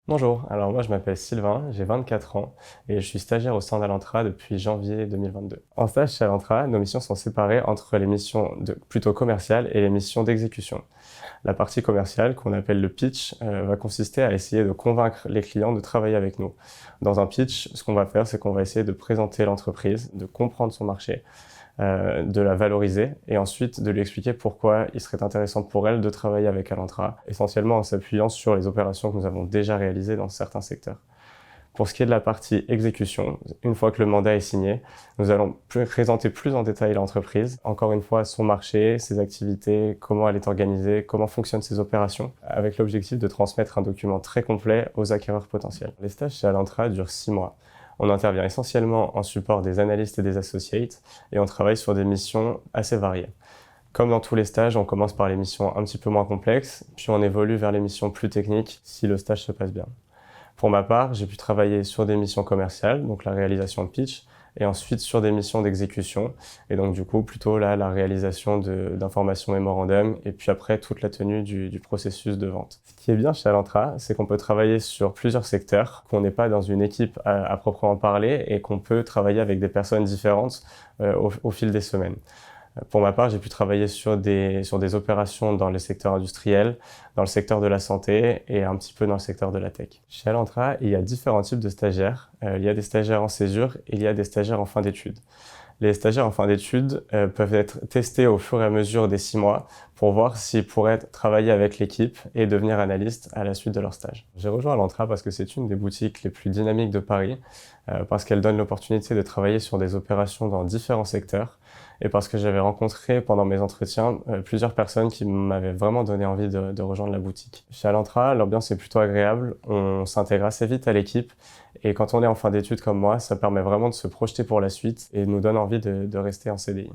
Bonjour, alors moi je m'appelle Sylvain, j'ai 24 ans et je suis stagiaire au sein d'Alantra depuis janvier 2022. En stage chez Alantra, nos missions sont séparées entre les missions plutôt commerciales et les missions d'exécution. La partie commerciale, qu'on appelle le pitch, va consister à essayer de convaincre les clients de travailler avec nous. Dans un pitch, ce qu'on va faire, c'est qu'on va essayer de présenter l'entreprise, de comprendre son marché, de la valoriser et ensuite de lui expliquer pourquoi il serait intéressant pour elle de travailler avec Alantra, essentiellement en s'appuyant sur les opérations que nous avons déjà réalisées dans certains secteurs. Pour ce qui est de la partie exécution, une fois que le mandat est signé, nous allons présenter plus en détail l'entreprise, encore une fois son marché, ses activités, comment elle est organisée, comment fonctionnent ses opérations, avec l'objectif de transmettre un document très complet aux acquéreurs potentiels. Les stages chez Alantra durent 6 mois. On intervient essentiellement en support des analystes et des associates et on travaille sur des missions assez variées. Comme dans tous les stages, on commence par les missions un petit peu moins complexes, puis on évolue vers les missions plus techniques si le stage se passe bien. Pour ma part, j'ai pu travailler sur des missions commerciales, donc la réalisation de pitch, et ensuite sur des missions d'exécution, et donc du coup plutôt là la réalisation d'informations mémorandum, et puis après toute la tenue du processus de vente. Ce qui est bien chez Alantra, c'est qu'on peut travailler sur plusieurs secteurs, qu'on n'est pas dans une équipe à proprement parler, et qu'on peut travailler avec des personnes différentes au fil des semaines. Pour ma part, j'ai pu travailler sur des opérations dans le secteur industriel, dans le secteur de la santé et un petit peu dans le secteur de la tech. Chez Alantra, il y a différents types de stagiaires. Il y a des stagiaires en césure et il y a des stagiaires en fin d'études. Les stagiaires en fin d'études peuvent être testés au fur et à mesure des 6 mois pour voir s'ils pourraient travailler avec l'équipe et devenir analystes à la suite de leur stage. J'ai rejoint Alantra parce que c'est une des boutiques les plus dynamiques de Paris, parce qu'elle donne l'opportunité de travailler sur des opérations dans différents secteurs et parce que j'avais rencontré pendant mes entretiens plusieurs personnes qui m'avaient vraiment donné envie de rejoindre la boutique. Chez Alantra, l'ambiance est plutôt agréable, on s'intègre assez vite à l'équipe et quand on est en fin d'études comme moi, ça permet vraiment de se projeter pour la suite et nous donne envie de rester en CDI.